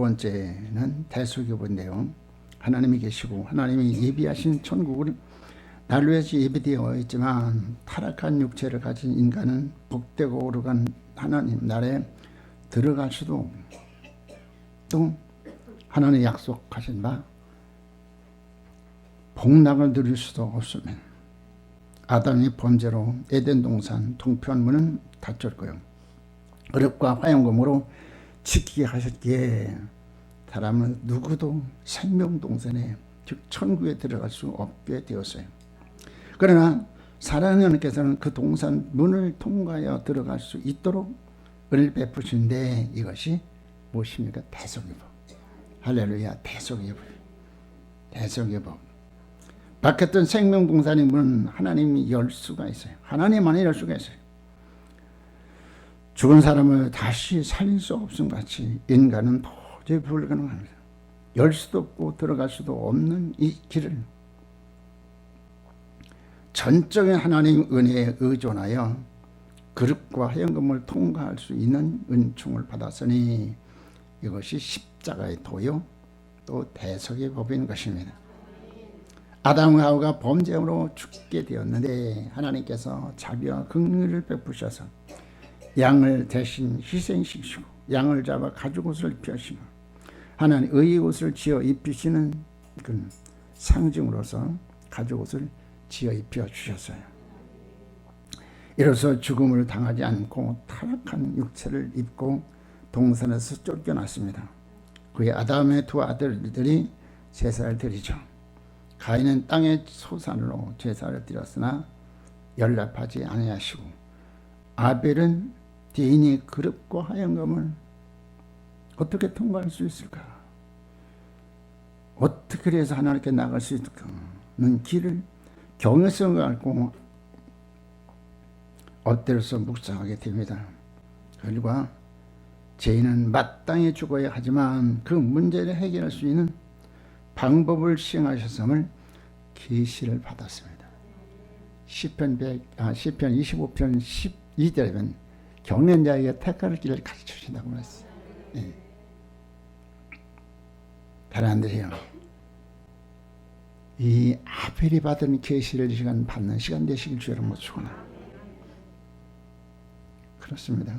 번째는 대속유보인데요. 하나님이 계시고 하나님이 예비하신 천국을 난로에서 예비되어 있지만 타락한 육체를 가진 인간은 복되고 오르간 하나님 나라에 들어갈 수도 없고 또 하나님이 약속하신 바 복락을 누릴 수도 없으면 아담의 범죄로 에덴 동산 동편문은 닫혔고요. 흙과 화염금으로 지키게 하셨기에 사람은 누구도 생명동산에 즉 천국에 들어갈 수 없게 되었어요. 그러나 사랑하는 하나님께서는 그 동산 문을 통과하여 들어갈 수 있도록 은혜를 베푸신데 이것이 무엇입니까? 대속유보. 할렐루야. 대속유보. 대속유보. 막혔던 생명동산의 문은 하나님이 열 수가 있어요. 하나님만이 열 수가 있어요. 죽은 사람을 다시 살릴 수 없음 같이 인간은 도저히 불가능합니다. 열 수도 없고 들어갈 수도 없는 이 길을 전적인 하나님 은혜에 의존하여 그릇과 화염금을 통과할 수 있는 은총을 받았으니 이것이 십자가의 도요 또 대속의 법인 것입니다. 아담과 하와가 범죄함으로 죽게 되었는데 하나님께서 자비와 긍휼을 베푸셔서 양을 대신 희생시키시고 양을 잡아 가죽옷을 입히시고 하나님 의의 옷을 지어 입히시는 그 상징으로서 가죽옷을 지어 입혀 주셨어요. 이로써 죽음을 당하지 않고 타락한 육체를 입고 동산에서 쫓겨났습니다. 그의 아담의 두 아들들이 제사를 드리죠. 가인은 땅의 소산으로 제사를 드렸으나 연락하지 아니하시고 아벨은 대인이 그릇과 화염금을 어떻게 통과할 수 있을까? 어떻게 해서 하나님께 나갈 수 있을까는 길을 경외성을 갖고 엎드려서 묵상하게 됩니다. 결과 죄인은 마땅히 죽어야 하지만 그 문제를 해결할 수 있는 방법을 시행하셨음을 계시를 받았습니다. 시편 25편 12절에는 경련자에게 택할 길을 가르쳐 주신다고 말했어요. 네. 사람들이요, 이 아벨이 받은 계시를 이 시간 받는 시간 되시길 주여로 못 추구나. 그렇습니다.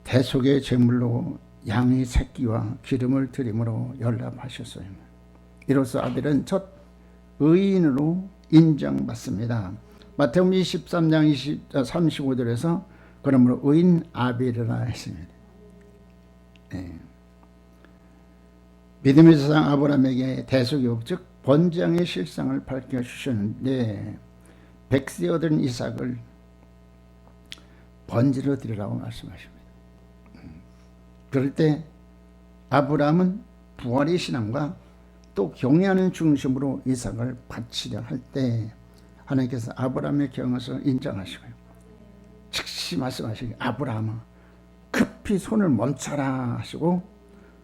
대속의 제물로 양의 새끼와 기름을 드림으로 연락하셨어요. 이로써 아벨은 첫 의인으로 인정받습니다. 마태복음 23장 35절에서 그러므로 의인 아벨이라 했습니다. 네. 믿음의 조상 아브라함에게 대속의 즉 번제의 실상을 밝혀주셨는데 백세 얻은 이삭을 번제로 드리라고 말씀하십니다. 그럴 때 아브라함은 부활의 신앙과 또 경외하는 중심으로 이삭을 바치려 할 때 하나님께서 아브라함의 경험을 인정하시고요. 즉시 말씀하시기 아브라함아 급히 손을 멈춰라 하시고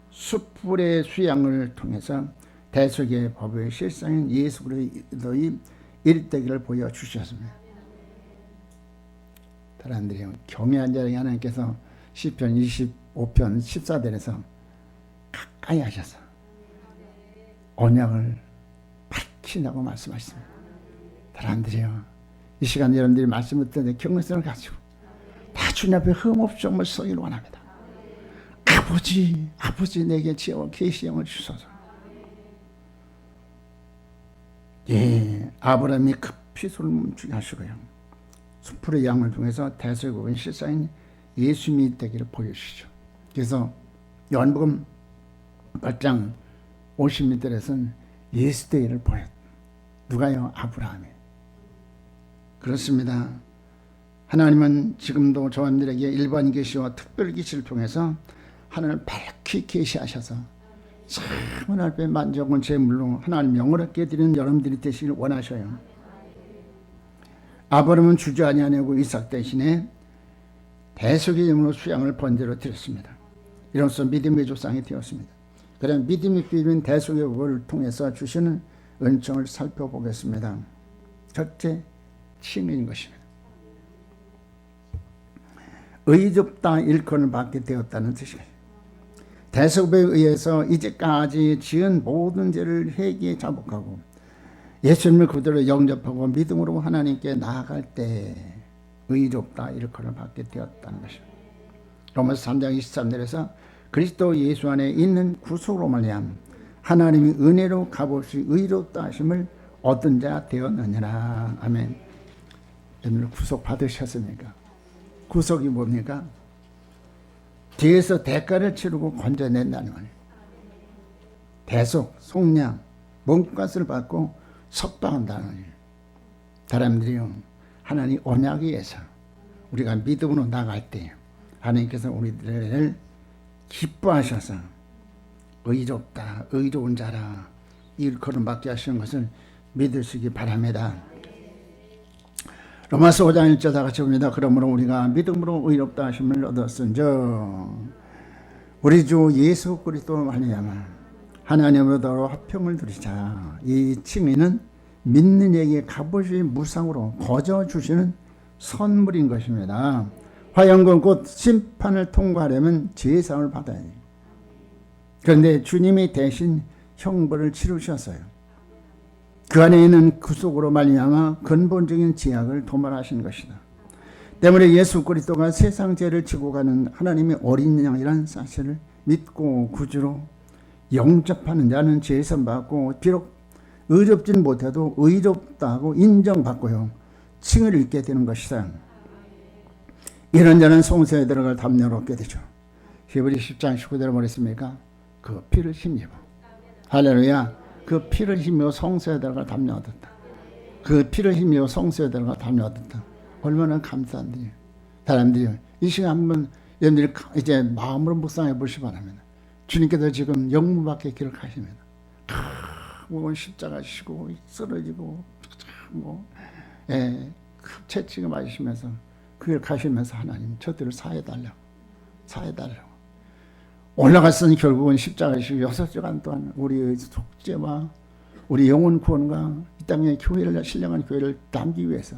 숯불의 수양을 통해서 대속의 법의 실상인 예수 그리스도의 일대기를 보여주셨습니다. 사람들이 경외한 자에게 하나님께서 시편 25편 14절에서 가까이 하셔서 언약을 밝힌다고 말씀하셨습니다. 사람들이요, 이 시간 여러분들이 말씀을 듣는데 경외성을 가지고 다 주님 앞에 흠없이 정말 서기를 원합니다. 아버지 내게 지혜와 계시형을 주소서. 예, 아브라함이 급히 손을 멈추게 하시고요. 숯불의 양을 통해서 대속의 실상인 예수님이 되기를 보여주시죠. 그래서 요한복음 8장 50절에서는 예수 되기를 보여. 누가요? 아브라함이. 그렇습니다. 하나님은 지금도 저분들에게 일반 계시와 특별 계시를 통해서 하나님을 밝히 계시하셔서 참은 앞에 만족은 제물로 하나님 영원하게 드리는 여러분들이 되시길 원하셔요. 아브라함은 주저 아니하고 이삭 대신에 대속의 제물로 수양을 번제로 드렸습니다. 이로써 믿음의 조상이 되었습니다. 그럼 믿음이 비빈 대속의 법을 통해서 주시는 은총을 살펴보겠습니다. 첫째, 칭의인 것입니다. 의롭다 일컬음을 받게 되었다는 뜻이에요. 대속에 의해서 이제까지 지은 모든 죄를 회개에 자복하고 예수님을 그대로 영접하고 믿음으로 하나님께 나아갈 때 의롭다 일컬음을 받게 되었다는 것입니다. 로마서 3장 23절에서 그리스도 예수 안에 있는 구속으로 말미암아 하나님이 은혜로 값없이 의롭다 하심을 얻은 자 되었느니라. 아멘. 여러분 구속 받으셨습니까? 구속이 뭡니까? 뒤에서 대가를 치르고 건져낸다는 거예요. 대속, 속량, 몸값을 받고 석방한다는 거예요. 사람들이요, 하나님 언약에 의해서 우리가 믿음으로 나갈 때 하나님께서 우리들을 기뻐하셔서 의롭다, 의로운 자라 일컬음 받게 하시는 것을 믿으시기 바랍니다. 로마서 5장 1절 다 같이 봅니다. 그러므로 우리가 믿음으로 의롭다 하심을 얻었은즉 우리 주 예수 그리스도 말미암아 하나님으로부터 화평을 누리자. 이 칭의는 믿는 이에게 값없이 무상으로 거저 주시는 선물인 것입니다. 화영권 곧 심판을 통과하려면 제사함을 받아야 해요. 그런데 주님이 대신 형벌을 치르셨어요. 그 안에 있는 구속으로 말미암아 근본적인 죄악을 도말하신 것이다. 때문에 예수 그리스도가 세상 죄를 지고 가는 하나님의 어린 양이라는 사실을 믿고 구주로 영접하는 자는 죄선 받고 비록 의롭진 못해도 의롭다고 인정받고요. 칭을 읽게 되는 것이다. 이런 자는 성소에 들어갈 담력을 얻게 되죠. 히브리 10장 19절에 뭐랬습니까? 그 피를 힘입어. 할렐루야. 그 피를 힘입어 성소에 들어갈 담력 얻었다. 그 피를 힘입어 성소에 들어갈 담력 얻었다. 얼마나 감사한 일이에요. 사람들이 이 시간 한번 여러분들이 이제 마음으로 묵상해 보시기 바랍니다. 주님께서 지금 영문밖에 길을 가십니다. 뭐 십자가 지고 쓰러지고 채찍을 맞으시면서 그 길 가시면서 하나님 저들을 사해달라고 올라갔으니 결국은 십자가 지고 6시간 동안 우리의 속죄와 우리 영혼 구원과 이 땅의 교회를 신령한 교회를 담기 위해서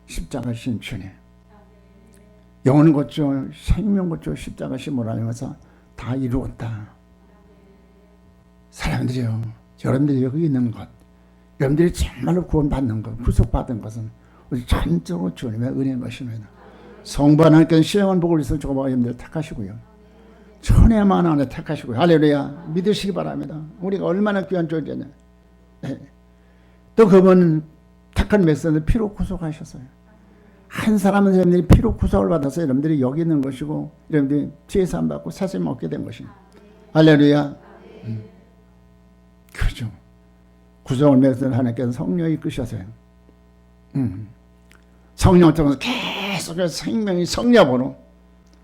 십자가 신 주님 영혼 고쳐 생명 고쳐 십자가 심으라 하면서 다 이루었다. 사람들이요, 여러분들이 여기 있는 것, 여러분들이 정말로 구원받는 것, 구속받은 것은 우리 전적으로 주님의 은혜인 것입니다. 성부 하나님께서 신령한 복을 위해서 조금만 여러분들 택하시고요, 천혜만 안에 택하시고요. 할렐루야. 믿으시기 바랍니다. 우리가 얼마나 귀한 존재냐. 또 그분 택한 백성들 피로 구속하셨어요. 한 사람은 여러분들이 피로 구속을 받아서 여러분들이 여기 있는 것이고 여러분들이 죄사함 받고 사심 얻게 된 것입니다. 할렐루야. 그렇죠. 구속을 맺은 하나님께서 성령이 이끄셔서요. 성령 통해서 계속 생명이 성령으로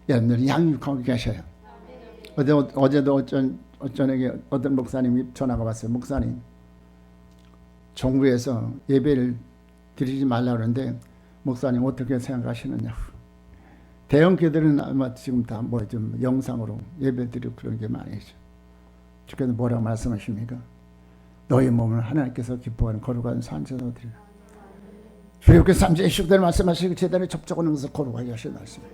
여러분들이 양육하고 계셔요. 어제도 어떤 목사님이 전화가 왔어요. 목사님, 정부에서 예배를 드리지 말라고 하는데 목사님 어떻게 생각하시느냐고. 대형 교회들은 아마 지금 다 뭐 좀 영상으로 예배 드리고 그런 게 많으시죠. 주께서 뭐라고 말씀하십니까? 너희 몸을 하나님께서 기뻐하는 거룩한 산제로 드리라. 주님께서 3절 20절 말씀하시고 제대로 접촉하는 것을 거룩하게 하시는 말씀이에요.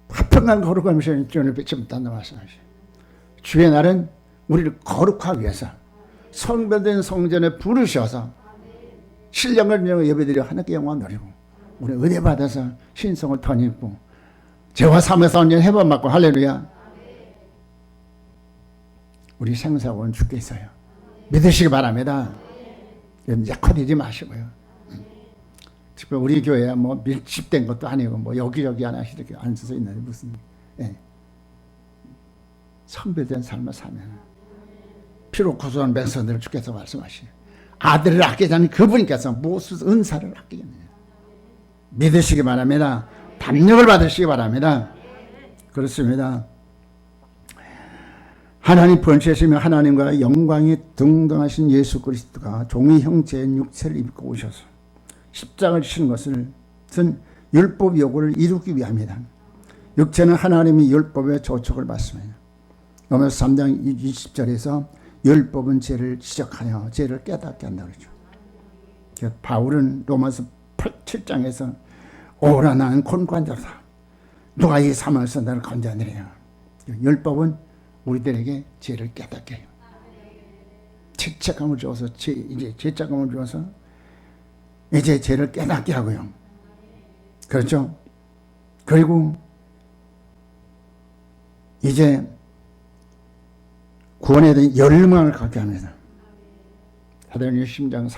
화평한 거룩함이 주님을 비침단다 말씀하시죠. 주의 날은 우리를 거룩하기 위해서 성별된 성전에 부르셔서 신령을 예배드려 하나님께 영광 드리고 우리 은혜 받아서 신성을 덧입고 죄와 삶에서 완전 해방 받고 할렐루야. 우리 생사고는 죽게 있어요. 믿으시기 바랍니다. 약화되지 마시고요. 지금 우리 교회야 뭐 밀집된 것도 아니고 뭐 여기저기 하나 이렇게 앉아서 있는데 무슨 선별된 삶을 사면 피로 구속한 백성들을 주께서 말씀하시요. 아들을 아끼지 않는 그분께서 무슨 은사를 아끼겠느냐. 믿으시기 바랍니다. 담력을 받으시기 바랍니다. 그렇습니다. 하나님 본체시며 하나님과 영광이 등등하신 예수 그리스도가 종의 형체의 육체를 입고 오셔서 십자가를 지신 것은 율법 요구를 이루기 위함이다. 육체는 하나님이 율법의 조촉을 받습니다. 로마서 3장 20절에서 율법은 죄를 지적하여 죄를 깨닫게 한다고 그러죠. 바울은 로마서 7장에서 오라 나는 곤고한 자다. 누가 이 사망에서 너를 건져내려. 율법은 우리들에게 죄를 깨닫게 해요. 죄책감을 주어서 이제 죄책감을 주어서 이제 죄를 깨닫게 하고요. 그렇죠? 그리고 이제 구원에 대한 열망을 갖게 합니다. 사도행전 10장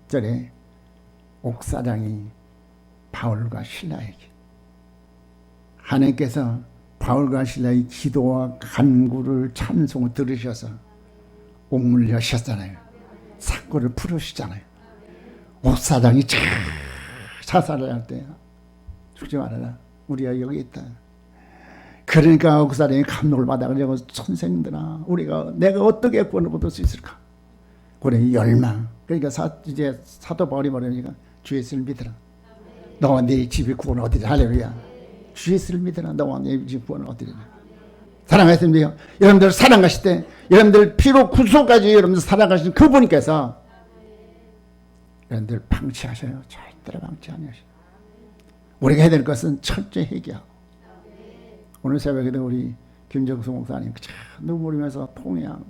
30절에 옥사장이 바울과 실라에게 하나님께서 바울과 실라의 기도와 간구를 찬송을 들으셔서 옥문을 여셨잖아요. 사건을 풀으시잖아요. 옥사장이 자살을 할 때 죽지 말아라. 우리가 여기 있다. 그러니까 옥사장이 감동을 받아가지고 선생님들아 내가 어떻게 구원을 얻을 수 있을까? 그래 열망. 그러니까 이제 사도 바울이 말하니까 주 예수를 믿으라. 너와 네 집이 구원을 얻으리라. 할렐루야. 주 예수를 믿으라. 너와 네 집이 구원을 얻으리라. 사랑하십니까? 여러분들 살아가실 때 여러분들 피로 구속까지 여러분들 살아가신 그분께서 여러분들 방치하셔요. 절대로 방치 아니하셔요. 우리가 해야 될 것은 철저히 회개하고 오늘 새벽에도 우리 김정수 목사님 눈물이면서 통회하고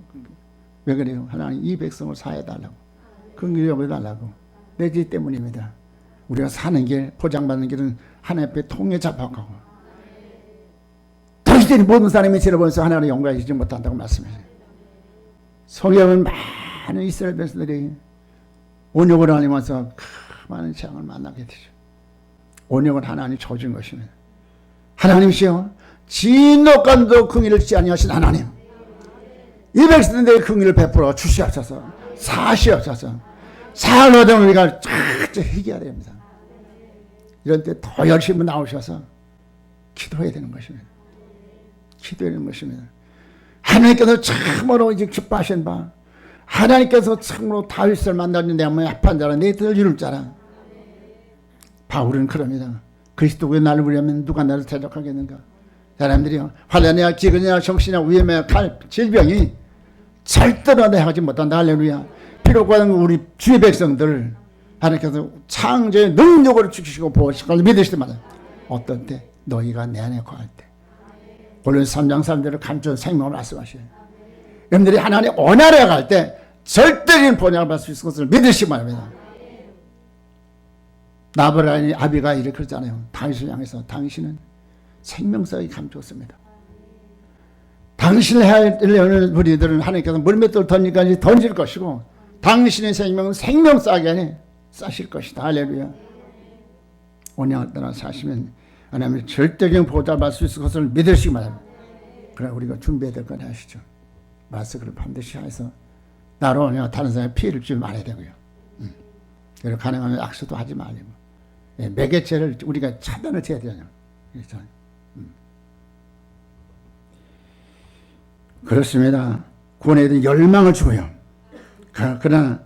왜 그래요? 하나님 이 백성을 사해달라고 긍휼히 여겨달라고 내 죄 때문입니다. 우리가 사는 길 보장받는 길은 하나님 앞에 통해 잡아가고 당신들이 모든 사람이 죄를 벌어서 하나님의 영광을 이루지 못한다고 말씀하세요. 성경은 많은 이스라엘 백성들이 온역을 하면서 많은 재앙을 만나게 되죠. 온역은 하나님이 줘준 것입니다. 하나님이시여 진노간도 긍휼을 주지 아니하신 하나님 이 백성들에게 긍휼을 베풀어 주시옵소서. 사시옵소서. 사흘마다 우리가 철저히 회개해야 됩니다. 이런 때 더 열심히 나오셔서 기도해야 되는 것입니다. 기도해야 되는 것입니다. 하나님께서 참으로 이제 기뻐하신 바 하나님께서 참으로 다윗을 만나는 내 마음에 합한 자라 내 뜻을 이룰 자라. 바울은 그럽니다. 그리스도의 나를 위하면 누가 나를 대적하겠는가. 사람들이요 환난이야 기근이야 정신이야 위험이야 칼 질병이 절대로 내하지 못한다. 할렐루야. 필요한 우리 주의 백성들 하나님께서 창조의 능력을 주시고 보호하실 걸 믿으실 때마다 어떤 때 너희가 내 안에 거할 때 고린도서 3장 3절을 간절 생명을 말씀하셔요. 여러분들이 하나님 언약에 갈 때 절대적인 번영을 받을 수 있을 것을 믿으시기 바랍니다. 나발의 아비가 이렇게 그러잖아요. 당신을 향해서 당신은 생명성이 감추었습니다. 당신을 하려는 우리들은 하나님께서 물맷돌 던지기까지 던질 것이고 당신의 생명은 생명싸게 안에 싸실 것이다. 할렐루야. 언약을 따라 사시면 하나님의 절대적인 보호를 받을 수 있을 것을 믿으시기 바랍니다. 그래 우리가 준비해야 될 건 아시죠? 마스크를 반드시 해서 나로 그냥 다른 사람의 피해를 주지 말아야 되고요. 그리고 가능하면 악수도 하지 말고 매개체를 우리가 차단을 해야 되잖아요. 그렇습니다. 구원에 대한 열망을 주고요. 그러나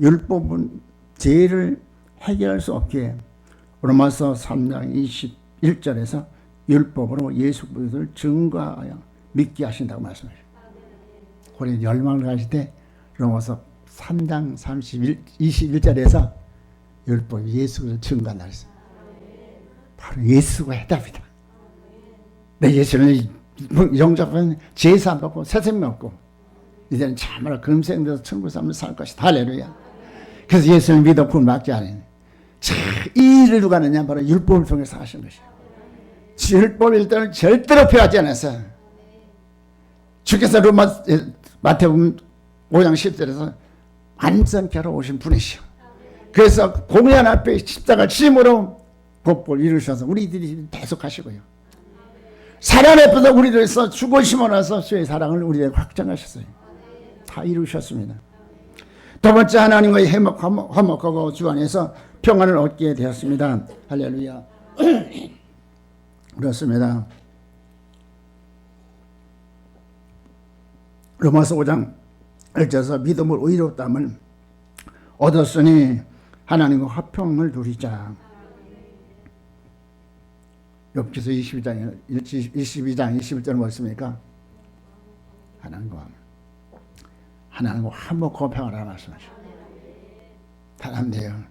율법은 죄를 해결할 수 없기에 로마서 3장 21절에서 율법으로 예수 그리스도를 증거하여 믿게 하신다고 말씀하셔요. 그래 열망을 가질 때 로마서 3장 21절에서 율법이 예수 그리스도를 증거한다 그랬어요. 바로 예수가 해답이다. 내 예수를 영접하면 제사 받고 새 생명 얻고 이제는 참으로 금생돼서 천국 삶을 살 것이다. 할렐루야. 그래서 예수를 믿어 구원 받지 않으니 이 일을 누가 하느냐 바로 율법을 통해서 하신 것이에요. 율법을 일단은 절대로 폐하지 않았어요. 주께서 마태복음 5장 10절에서 완전케 하러 오신 분이시오. 그래서 공연 앞에 십자가 짐으로 법을 이루셔서 우리들이 계속하시고요. 사랑 앞에서 우리들에서 죽으시고 나서 주의 사랑을 우리에게 확장하셨어요. 다 이루셨습니다. 두 번째 하나님과의 화목하고 주 안에서 평안을 얻게 되었습니다. 할렐루야. 그렇습니다. 로마서 5장 1절에서 믿음을 의롭다함을 얻었으니 하나님과 화평을 누리자. 욥기서 22장 21절 말씀이니까 하나님과 화목하고 평안하라 말씀하셔. 사람들이요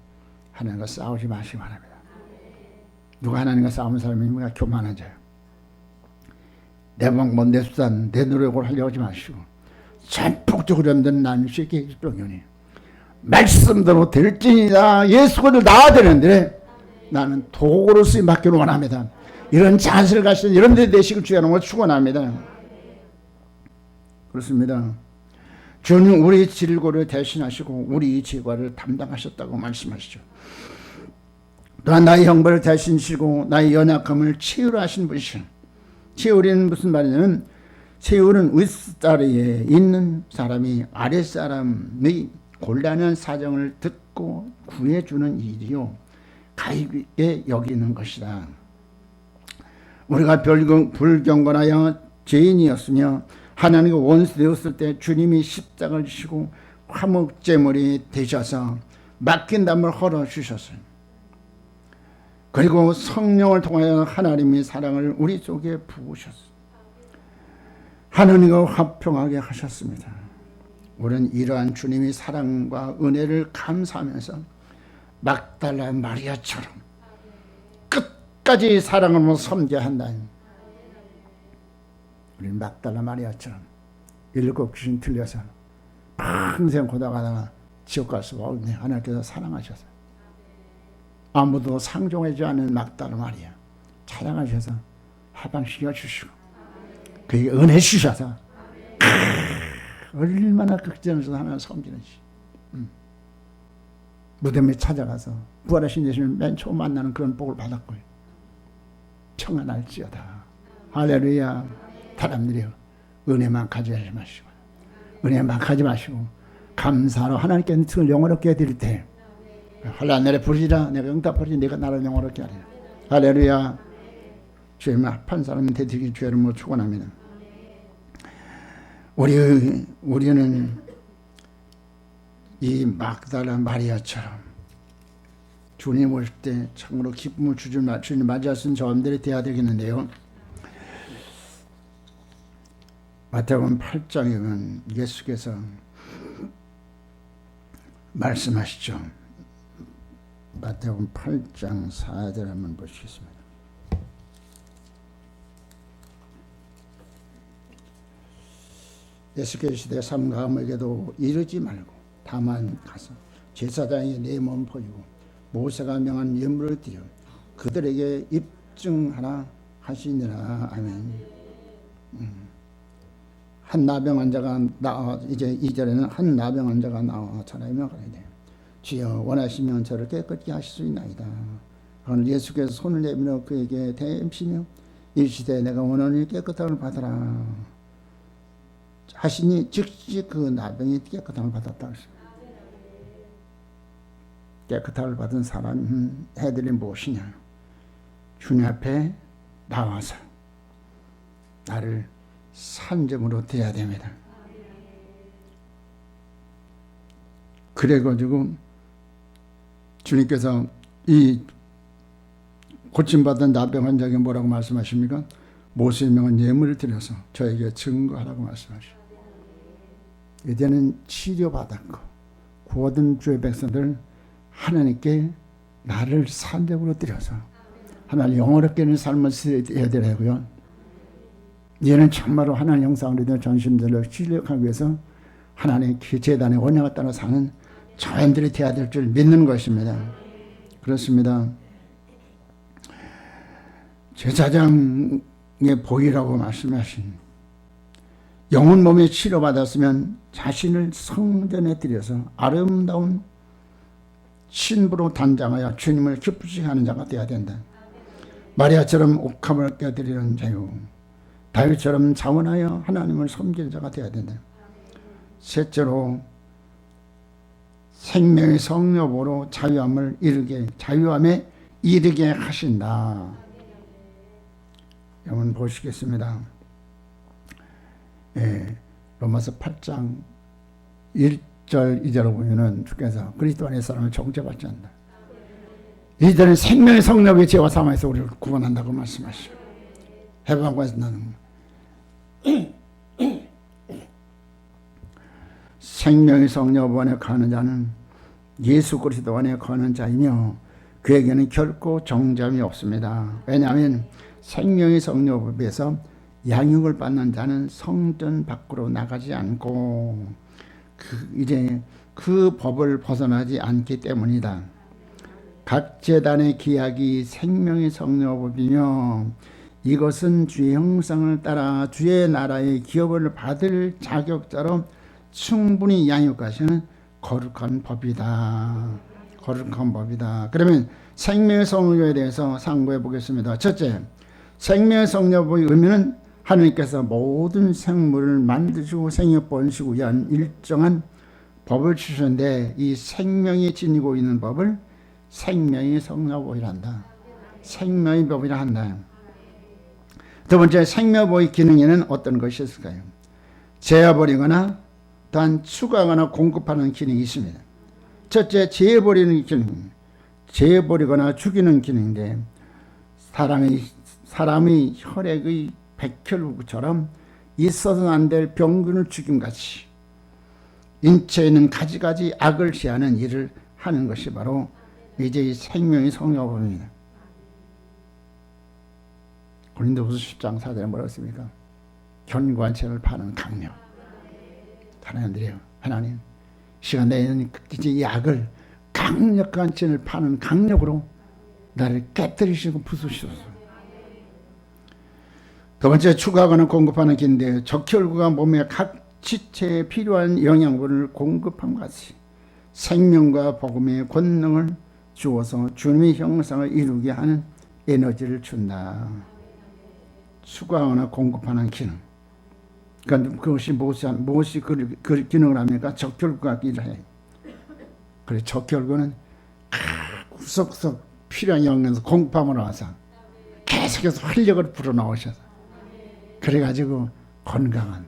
하나님과 싸우지 마시기 바랍니다. 누가 하나님과 싸우는 사람이니까 교만한 자예요. 내 방법, 내 수단, 내 노력을 하려고 하지 마시고 전폭적으로 힘든 나는 쉽게 경연이 말씀대로 될지니라. 예수가 나아야 되는데 나는 도구로 쓰임 받기를 원합니다. 이런 자세를 가시는 여러분들의 되시길 주의하는 걸 축원합니다. 그렇습니다. 주는 우리 질고를 대신하시고 우리 죄과를 담당하셨다고 말씀하시죠. 또한 나의 형벌을 대신시고 나의 연약함을 치유를 하신 분이시죠. 치유는 무슨 말이냐면 치유는 윗자리에 있는 사람이 아랫사람의 곤란한 사정을 듣고 구해주는 일이요 가입에 여기는 것이다. 우리가 불경건하여 죄인이었으며 하나님과 원수되었을 때 주님이 십자가를 지시고 화목제물이 되셔서 맡긴 담을 헐어주셨어요. 그리고 성령을 통하여 하나님의 사랑을 우리 속에 부으셨어요. 하나님과 화평하게 하셨습니다. 우리는 이러한 주님의 사랑과 은혜를 감사하면서 막달라 마리아처럼 끝까지 사랑으로 섬겨야 한다. 우리는 막달라 마리아처럼 7 귀신 들려서 평생 고다가다가 지옥 갈 수가 없네. 하나님께서 사랑하셔서 아무도 상종하지 않은 막달라 마리아 찬양하셔서 해방시켜 주시고 그에게 은혜 주셔서 얼마나 극전에서 하나님 섬기는지 무덤에 찾아가서 부활하신 예수님을 맨 처음 만나는 그런 복을 받았고요. 평안할지어다. 할렐루야. 사람들이요 은혜만 가져가지 마시고 은혜만 가지 마시고 감사로 하나님께 등을 영원롭게 해드릴 때 할렐루야 부르시라 내가 응답하리니 내가 나를 영원롭게 하리라. 할렐루야. 주의 합한 사람은 되시길 주의 이름으로 축원합니다. 우리는 이 막달라 마리아처럼 주님 오실 때 참으로 기쁨을 주님 맞이할 수 있는 저함들이 되어야 되겠는데요. 마태복음 8장에 보면 예수께서 말씀하시죠. 마태복음 8장 4절 한번 보시겠습니다. 예수께서 이르시되 삼가 아무에게도 이르지 말고 다만 가서 제사장에게 내 몸 보이고 모세가 명한 예물을 드려 그들에게 입증하라 하시니라. 아멘. 한 나병 환자가 나와 이제 2절에는 한 나병 환자가 나와 하나님을 가라야 돼. 주여 원하시면 저를 깨끗게 하실 수 있나이다. 오늘 예수께서 손을 내밀어 그에게 대시며 이르시되 내가 원하노니 깨끗함을 받으라 하시니 즉시 그 나병이 깨끗함을 받았다. 깨끗함을 받은 사람 해드릴 무엇이냐? 주님 앞에 나와서 나를 산점으로 드려야 됩니다. 그래가지고 주님께서 이 고침받은 나병 환자에게 뭐라고 말씀하십니까? 모세의 명한 예물을 드려서 저에게 증거하라고 말씀하시죠. 이제는 치료받았고 구원된 주의 백성들 하나님께 나를 산적으로 드려서 하나님 영원롭게 하는 삶을 해야 되고요. 얘는 참말로 하나님 형상으로 된 전심들을 실력하기 위해서 하나님의 재단의 원형을 따라 사는 자연들이 되어야 될 줄 믿는 것입니다. 그렇습니다. 제사장의 복이라고 말씀하신 영혼 몸에 치료받았으면 자신을 성전에 들여서 아름다운 신부로 단장하여 주님을 기쁘시게 하는 자가 되어야 된다. 마리아처럼 옥합을 껴드리는 자요 다윗처럼 자원하여 하나님을 섬기는 자가 되어야 된다. 셋째로 생명의 성령으로 자유함에 이르게 하신다. 한번 보시겠습니다. 로마서 8장 1절 2절을 보면은 주께서 그리스도 안의 사람을 정죄받지 않는다. 이들은 생명의 성령의 죄와 사망에서 우리를 구원한다고 말씀하시죠. 해방과에서 나는 생명의 성령 안에 거하는 자는 예수 그리스도 안에 거하는 자이며 그에게는 결코 정점이 없습니다. 왜냐하면 생명의 성령법에서 양육을 받는 자는 성전 밖으로 나가지 않고 이제 그 법을 벗어나지 않기 때문이다. 각 제단의 기약이 생명의 성령법이며 이것은 주의 형상을 따라 주의 나라의 기업을 받을 자격자로 충분히 양육하시는 거룩한 법이다. 거룩한 법이다. 그러면 생명의 성령에 대해서 상고해 보겠습니다. 첫째, 생명의 성령법의 의미는 하나님께서 모든 생물을 만드시고 생에 번시고 위한 일정한 법을 주셨는데 이 생명이 지니고 있는 법을 생명의 성령법이란다. 생명의 법이라 한다. 두 번째, 생명법의 기능에는 어떤 것이 있을까요? 제어버리거나 또한 추가하거나 공급하는 기능이 있습니다. 첫째, 제어버리는 기능, 제어버리거나 죽이는 기능인데 사람의 혈액의 백혈구처럼 있어서는 안 될 병균을 죽임같이 인체에 있는 가지가지 악을 제하는 일을 하는 것이 바로 이제 이 생명의 성령법입니다. 고린도후서 10장 4절에 뭐라고 했습니까? 견고한 채를 파는 강력. 하나님들이요, 하나님 시간 내에는 이제 이 악을 강력한 채를 파는 강력으로 나를 깨뜨리시고 부수시소서. 두 번째, 추가하거나 공급하는 긴데 적혈구가 몸의 각 지체에 필요한 영양분을 공급함과 같이 생명과 복음의 권능을 주어서 주님의 형상을 이루게 하는 에너지를 준다. 추가하거나 공급하는 기능. 그러니까 그것이 무엇이 그 기능을 합니까? 적혈구가 일을 해. 그래, 적혈구는 구석구석 필요한 영양에서 공급함으로 와서 계속해서 활력을 불어넣으셔서 그래가지고 건강한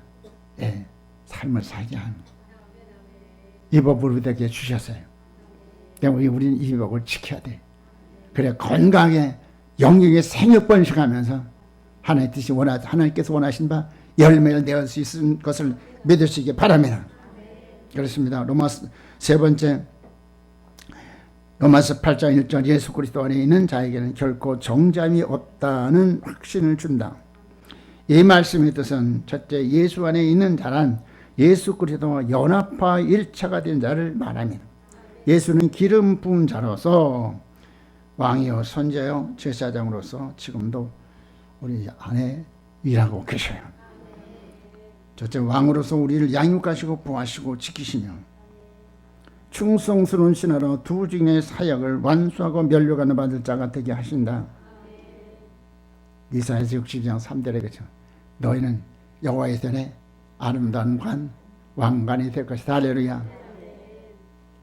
삶을 살게 하는 이 법을 우리에게 주셨어요. 때문에 우리는 이 법을 지켜야 돼. 그래 건강하게 영역에 생육번식하면서 하나님의 뜻이 하나님께서 원하신 바 열매를 내을 수 있는 것을 믿으시기 바랍니다. 그렇습니다. 세 번째, 로마서 8장 1절 예수 그리스도 안에 있는 자에게는 결코 정잠이 없다는 확신을 준다. 이 말씀의 뜻은 첫째, 예수 안에 있는 자란 예수 그리스도와 연합화 일체가 된 자를 말합니다. 예수는 기름 부은 자로서 왕이요 선지자요 제사장으로서 지금도 우리 안에 일하고 계셔요. 첫째, 왕으로서 우리를 양육하시고 보호하시고 지키시며 충성스러운 신하로 두 직의 사역을 완수하고 면류관을 받을 자가 되게 하신다. 이사야서 60장 3절에 그죠. 너희는 여호와의 전에 아름다운 왕관이 될 것이다. 할렐루야.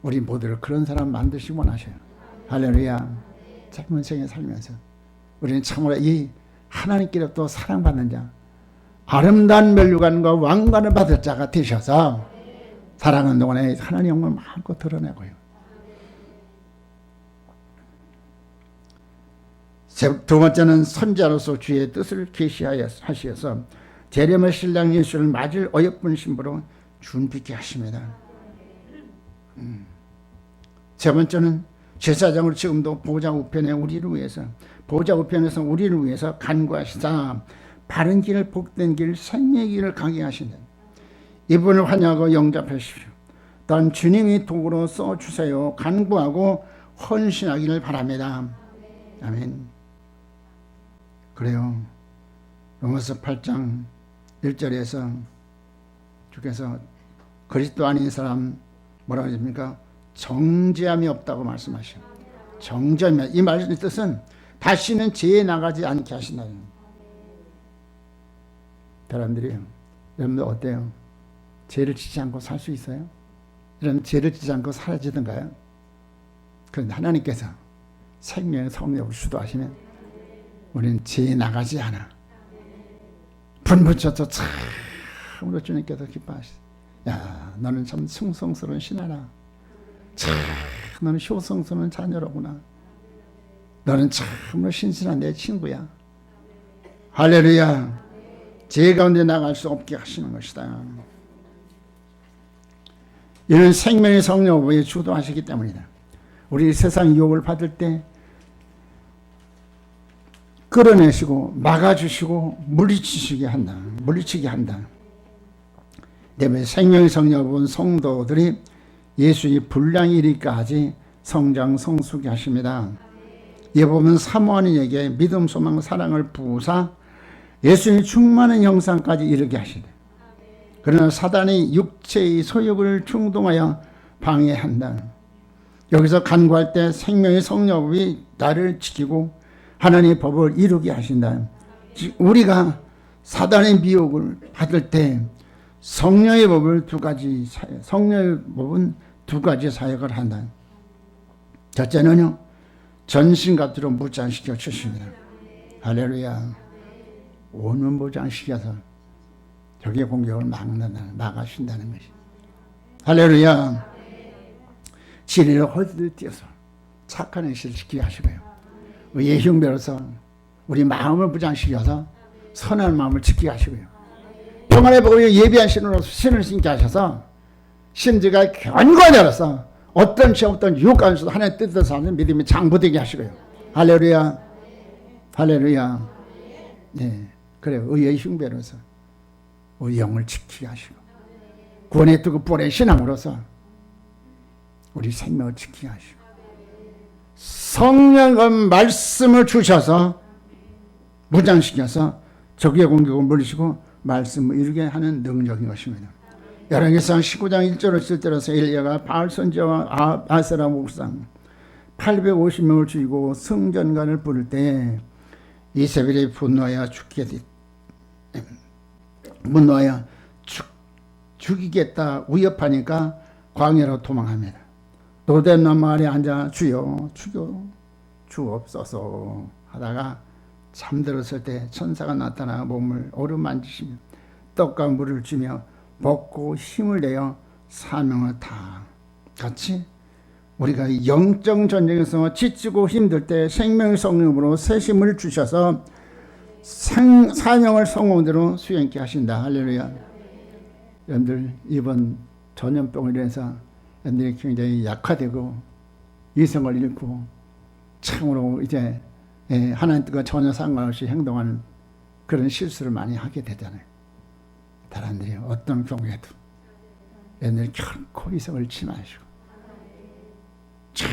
우리 모두를 그런 사람 만드시기 원하셔요. 할렐루야. 짧은 생에 살면서 우리는 참으로 이 하나님께로부터 사랑받는 자, 아름다운 면류관과 왕관을 받을 자가 되셔서 사랑하는 동안에 하나님의 영광을 마음껏 드러내고요. 두 번째는 선자로서 주의 뜻을 계시하셔서 재림의 신랑 예수를 맞을 어여쁜 신부로 준비케 하십니다. 세 번째는 제사장으로 지금도 보좌 우편에 보좌 우편에서 우리를 위해서 간구하시사 바른 길, 복된 길, 생명의 길을 가게 하신다. 이분을 환영하고 영접하십시오. 또한 주님이 도구로 써주세요. 간구하고 헌신하기를 바랍니다. 아멘. 그래요. 로마서 8장 1절에서 주께서 그리스도 아닌 사람 뭐라고 하십니까? 정죄함이 없다고 말씀하셔요. 정죄함이, 이 말씀의 뜻은 다시는 죄에 나가지 않게 하신다는. 사람들이요, 여러분들 어때요? 죄를 짓지 않고 살 수 있어요? 이런 죄를 짓지 않고 사라지던가요? 그런데 하나님께서 생명의 성령을 주도하시면 우리는 죄에 나가지 않아. 분부쳐서 참으로 주님께서 기뻐하시죠. 야, 너는 참 충성스러운 신하라. 참 너는 효성스러운 자녀로구나. 너는 참으로 신실한 내 친구야. 할렐루야. 죄 가운데 나갈 수 없게 하시는 것이다. 이는 생명의 성령을 주도하시기 때문이다. 우리 세상 유혹을 받을 때 끌어내시고 막아주시고 물리치게 한다. 내 생명의 성령을 본 성도들이 예수의 분량이 이르기까지 성장 성숙히 하십니다. 예 보면 사모하는 이에게 믿음, 소망, 사랑을 부으사 예수의 충만한 형상까지 이르게 하시되, 그러나 사단이 육체의 소욕을 충동하여 방해한다. 여기서 간구할 때 생명의 성령이 나를 지키고 하나님의 법을 이루게 하신다. 우리가 사단의 미혹을 받을 때 성령의 법은 두 가지 사역을 한다. 첫째는요, 전신갑주로 무장시켜 주십니다. 할렐루야. 오늘 무장시켜서 적의 공격을 막아신다는 것이. 할렐루야. 진리를 허리를 띄어서 착한 행실을 지키게 하시고요. 의의 흉배로서 우리 마음을 무장시켜서 선한 마음을 지키게 하시고요. 평안의 복을 예비한 신으로 신을 신게 하셔서 심지가 견고하게 알아서 어떤 시험, 어떤 유혹 가운데서도 하나님의 뜻에서 하는 믿음이 장부되게 하시고요. 할렐루야. 할렐루야. 네, 그래요. 의의 흉배로서 우리 영을 지키게 하시고, 구원의 뜨고 뿌린 신앙으로서 우리 생명을 지키게 하시고, 성령과 말씀을 주셔서 무장시켜서 적의 공격을 물리시고 말씀을 이루게 하는 능력인 것입니다. 열왕기상 19장 1절을 쓸 때로서 엘리야가 바알 선지자와 아세라 목상 850명을 죽이고 성전관을 부를 때 이세벨이 분노하여 죽이겠다 위협하니까 광야로 도망합니다. 노된 나무 아래 앉아 주여 죽여 주옵소서 하다가 잠들었을 때 천사가 나타나 몸을 어루만지시며 떡과 물을 주며 먹고 힘을 내어 사명을 다 같이 우리가 영적 전쟁에서 지치고 힘들 때 생명의 성령으로 새 힘을 주셔서 사명을 성공대로 수행케 하신다. 할렐루야. 여러분들 이번 전염병으로 인해서 여러분들이 굉장히 약화되고 이성을 잃고 참으로 이제 하나님 뜻과 전혀 상관없이 행동하는 그런 실수를 많이 하게 되잖아요. 사람들이 어떤 경우에도 여러분들이 결코 이성을 잃지 마시고 참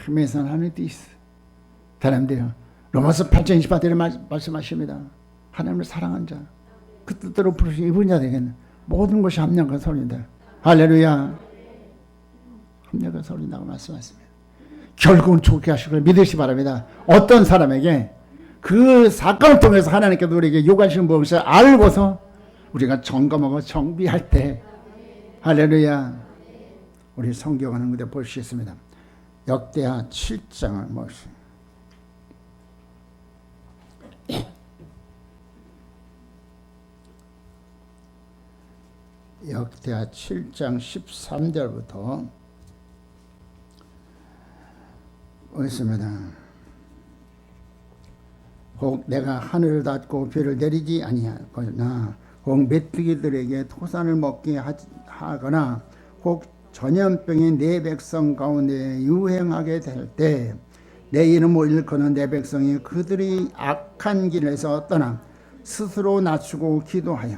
매선하는 데 있어. 사람들이 로마서 8장 28절에 말씀하십니다. 하나님을 사랑한 자, 그 뜻대로 부르신 이분 자 되겠네. 모든 것이 합력한 소리다. 할렐루야. 합력한 소리다고 말씀하십니다. 결국은 좋게 하시고 믿으시 바랍니다. 어떤 사람에게 그 사건을 통해서 하나님께서 우리에게 요구하시는 무엇을 알고서 우리가 점검하고 정비할 때, 할렐루야, 우리 성경하는 곳에 볼 수 있습니다. 역대하 7장을 보시죠. 역대하 7장 13절부터 있습니다. 혹 내가 하늘을 닫고 비를 내리지 아니하거나 혹 메뚜기들에게 토산을 먹게 하거나 혹 전염병이 내 백성 가운데 유행하게 될 때 내 이름을 일컫는 내 백성이 그들이 악한 길에서 떠나 스스로 낮추고 기도하여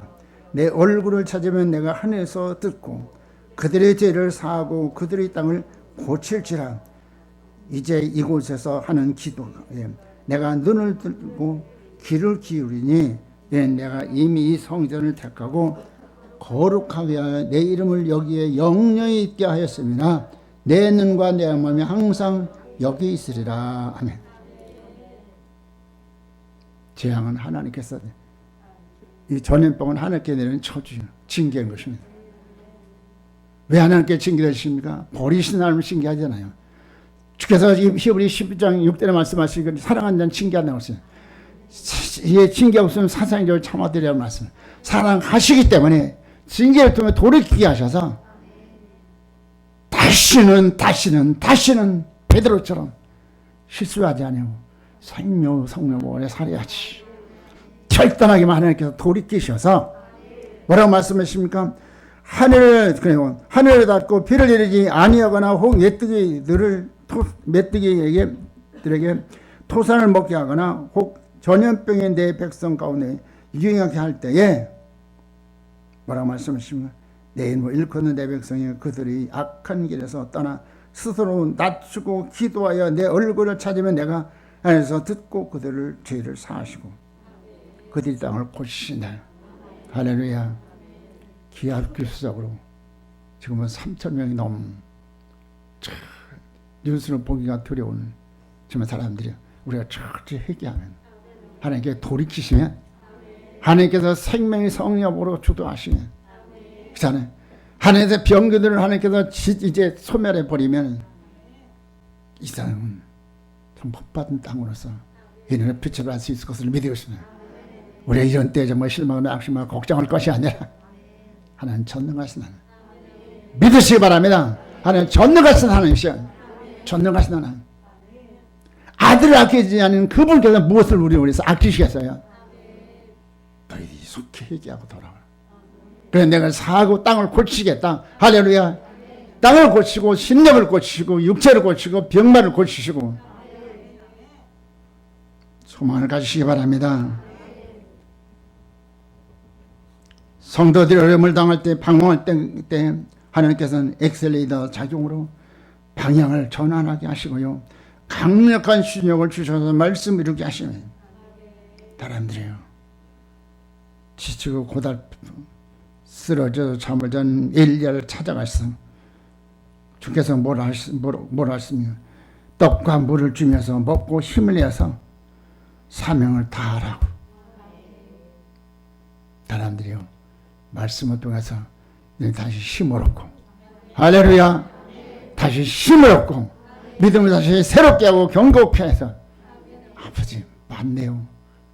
내 얼굴을 찾으면 내가 하늘에서 듣고 그들의 죄를 사하고 그들의 땅을 고칠지라. 이제 이곳에서 하는 기도에 내가 눈을 들고 귀를 기울이니 내가 이미 이 성전을 택하고 거룩하게 하여 내 이름을 여기에 영영히 있게 하였음이나 내 눈과 내 마음이 항상 여기 있으리라. 아멘. 재앙은 하나님께서, 이 전염병은 하나님께 내리는 저주, 징계인 것입니다. 왜 하나님께 징계되십니까? 버리신 사람을 징계하잖아요. 주께서 히브리 12장 6절에 말씀하시기를 사랑하는 자는 징계한다고 했어요. 예, 징계 없으면 사상적으로 참아드리라고 말씀. 사랑하시기 때문에 징계를 통해 돌이키게 하셔서 다시는 베드로처럼 실수하지 않으고 생명 성령 오래 살아야지. 결단하게만 하나님께서 돌이키셔서 뭐라고 말씀하십니까? 하늘을 닫고 비를 내리지 아니하거나 혹 메뚜기들에게 토산을 먹게 하거나 혹 전염병이 내 백성 가운데 유행하게 할 때에 뭐라고 말씀하십니까? 내 이름을 일컫는 내 백성이 그들이 악한 길에서 떠나 스스로 낮추고 기도하여 내 얼굴을 찾으면 내가 안에서 듣고 그들을 죄를 사하시고 그들이 땅을 고치신다. 할렐루야. 기하급수적으로 지금은 3,000명이 넘은 뉴스를 보기가 두려운 정말 사람들이 우리가 철저히 회개하면 하나님께 돌이키시면 하나님께서 생명의 성령으로 주도하시면 그렇잖아요. 하나님께서 병들을 하나님께서 이제 소멸해 버리면 이 사람은 좀 복받은 땅으로서 이는 빛을 발 수 있을 것을 믿으시면 우리가 이런 때에 정말 실망하고 악심하고 걱정할 것이 아니라 하나님 전능하신 하나님 믿으시기 바랍니다. 하나님 전능하신 하나님이시여. 전능하신 하나님. 아들을 아끼지 않은 그분께서 무엇을 우리에서 아끼시겠어요? 너희들이 속히 회개하고 돌아와. 그래 내가 사하고 땅을 고치겠다. 할렐루야. 땅을 고치고 심령을 고치시고 육체를 고치고 병마를 고치시고 소망을 가지시기 바랍니다. 성도들이 어려움을 당할 때 방황할 때 하나님께서는 엑셀레이터 작용으로 방향을 전환하게 하시고요. 강력한 신력을 주셔서 말씀 이루게 하시면 사람들이요. 지치고 고달프 쓰러져 잠을 잔 엘리야를 찾아갔어. 주께서 뭘 하십니까? 떡과 물을 주면서 먹고 힘을 내서 사명을 다하라고. 사람들이요. 말씀을 통해서 다시 힘을 얻고 할렐루야. 다시 힘을 얻고 믿음을 다시 새롭게 하고 경고케 해서 아버지 맞네요.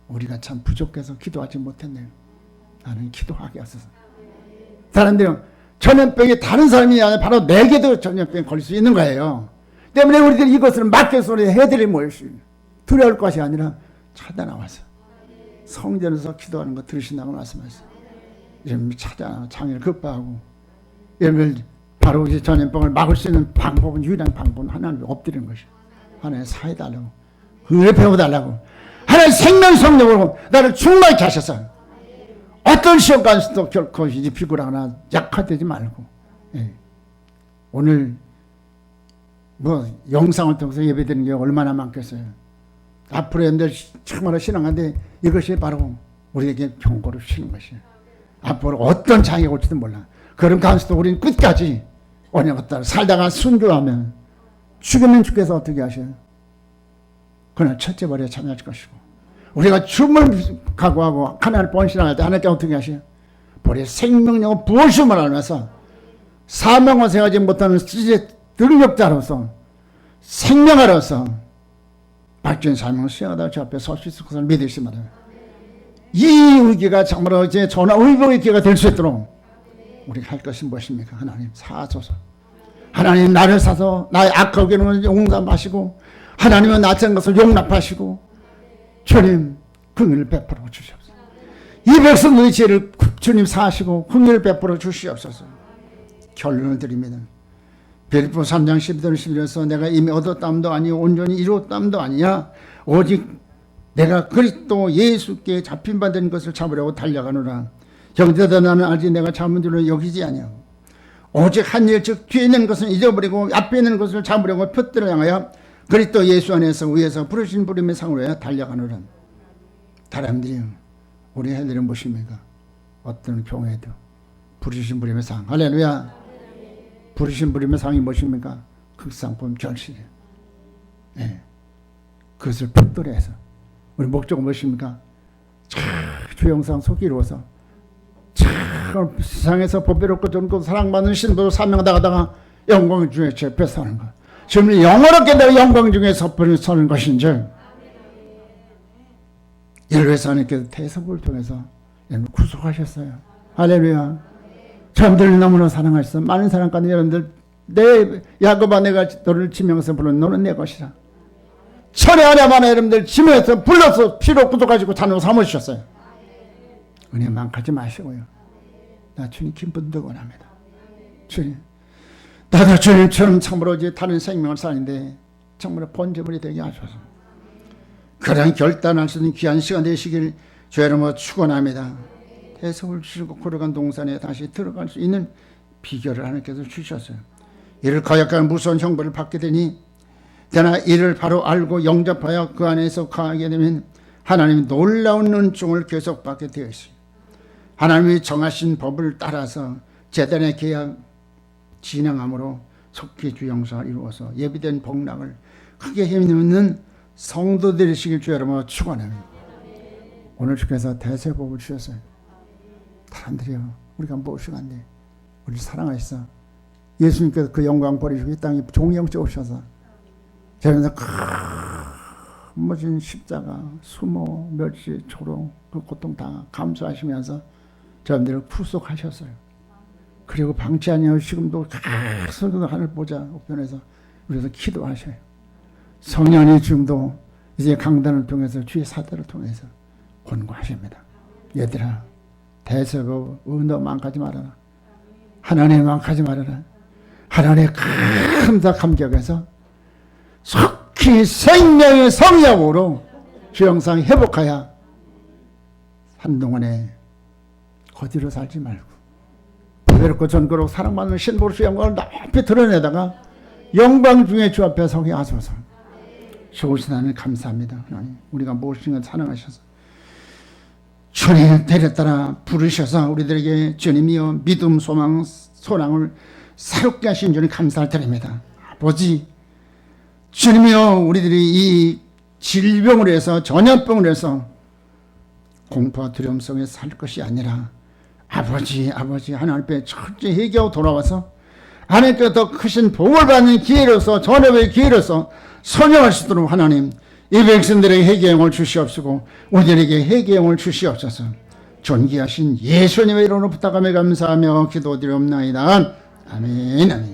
우리가 참 부족해서 기도하지 못했네요. 나는 기도하게 하소서. 사람들은 전염병이 다른 사람이 아니라 바로 내게도 전염병이 걸릴 수 있는 거예요. 때문에 우리들이 이것을 맡겨서 해드릴 것이 두려울 것이 아니라 찾아 나와서 성전에서 기도하는 거 들으신다고 말씀하셨어요. 이러면 찾아 장애를 급파하고 이러면 바로 이제 전염병을 막을 수 있는 방법은 유일한 방법은 하나님을 엎드리는 것이에요. 하나님 사해달라고 은혜 배워달라고 하나님 생명 성령으로 나를 충만케 하셔서 어떤 시험까지도 결코 이제 비굴하거나 약화되지 말고 오늘 뭐 영상을 통해서 예배드리는 게 얼마나 많겠어요. 앞으로 여러분들 정말 신앙한데 이것이 바로 우리에게 경고를 주시는 것이에요. 앞으로 어떤 장애가 올지도 몰라. 그런 가운데서도 우리는 끝까지 언약을 따라 살다가 순교하면 죽으면 주께서 어떻게 하셔요? 그날 첫째 벌에 참여할 것이고 우리가 죽음을 각오하고 하나님을 번신할 때 하나님께 어떻게 하셔요? 우리의 생명력을 부어심을 하면서 사명을 생각하지 못하는 능력자로서 생명하로서 박진 사명을 수행하다 저 앞에 설 수 있을 것을 믿으시기 바랍니다. 이 위기가 정말로 이제 전화 의복의 기회가 될 수 있도록 우리가 할 것이 무엇입니까? 하나님 사소서. 하나님 나를 사서 나의 악하고 괴로운 용납하시고 하나님은 낯선 것을 용납하시고 주님 긍휼을 베풀어 주시옵소서. 이 백성의 죄를 주님 사하시고 긍휼을 베풀어 주시옵소서. 결론을 드립니다. 빌립보 3장 12절 11절에서 내가 이미 얻었담도 아니요 온전히 이루었담도 아니야 오직 내가 그리스도 예수께 잡힌 바 된 것을 잡으려고 달려가노라. 형제들 나는 아직 내가 잡은 줄로 여기지 아니하고 오직 한 일 즉 뒤에 있는 것은 잊어버리고 앞에 있는 것을 잡으려고 푯대로 향하여 그리스도 예수 안에서 위에서 부르신 부름의 상으로 해 달려가노라. 사람들이 우리 할 일은 무엇입니까? 어떤 경우에도 부르신 부름의 상. 할렐루야. 부르신 부름의 상이 무엇입니까? 극상품 결실이에요. 네. 그것을 푯대로 해서 우리 목적은 무엇입니까? 주 영상 속이 이루어서 세상에서 보배롭고 좋고 사랑받는 신부로 사명당하다가 영광 중에 접해 사는 것. 지금 영원하게 내가 영광 중에 서는 것인지 이를 위해서 하나님께서 대속을 통해서 구속하셨어요. 할렐루야. 여러분들 너무나 사랑하셔서 많은 사랑 가운데 여러분들 내 야곱아 내가 너를 지명해서 부른 너는 내 것이라. 천에 하나만 여러분들 지명해서 불러서 피로 구속하시고 자녀 삼으셨어요. 은혜만 가지 마시고요. 나 주님 기쁨도 원합니다. 주님 나도 주님처럼 참으로 이제 다른 생명을 사는데 정말 번제물이 되게 하소서. 그런 결단할 수 있는 귀한 시간 되시길 주의 이름으로 축원합니다. 대속을 주시고 걸어간 동산에 다시 들어갈 수 있는 비결을 하나님께서 주셨어요. 이를 거역하는 무서운 형벌을 받게 되니 그러나 이를 바로 알고 영접하여 그 안에서 거하게 되면 하나님이 놀라운 은총을 계속 받게 되어 있어요. 하나님이 정하신 법을 따라서 제단의 계약 진행함으로 속히 주영사를 이루어서 예비된 복락을 크게 힘입는 성도 되시길 주의 이름으로 축원합니다. 오늘 주께서 대세복을 주셨어요. 사람들이요, 우리가 무엇이 안돼 우리 사랑하셔서 예수님께서 그 영광 버리시고 이 땅에 종영죄 오셔서 저희는 멋진 십자가, 수모, 멸시, 초롱 그 고통 다 감수하시면서 저희들을 구속하셨어요. 그리고 방치 아니하고 지금도 계속 하늘 보자 우편에서 우리에서 기도하셔요. 성령이 지금도 이제 강단을 통해서 주의 사도를 통해서 권고하십니다. 얘들아, 대세고 너 망하지 말아라. 하나님 망하지 말아라. 하나님의 큰 감격에서 속히 생명의 성약으로 주영상 회복하여 한동안에 거지로 살지 말고 부드럽고 전거로 사랑받는 신부로 주 영광을 높이 드러내다가 영광 중에 주 앞에 서게 하소서. 좋으신 하나님 감사합니다. 하나님, 우리가 무엇인가 사랑하셔서 주님 데려따라 부르셔서 우리들에게 주님이여 믿음, 소망, 소망을 새롭게 하신 주님 감사를 드립니다. 아버지, 주님이여 우리들이 이 질병으로 해서 전염병으로 해서 공포와 두려움 속에 살 것이 아니라 아버지 하나님 앞에 철저히 회개하고 돌아와서 하나님께서 더 크신 복을 받는 기회로서 전업의 기회로서 선용할 수 있도록 하나님 이 백성들에게 회개의 영을 주시옵시고 우리들에게 회개의 영을 주시옵소서. 존귀하신 예수님의 이름으로 부탁하며 감사하며 기도드리옵나이다. 아멘.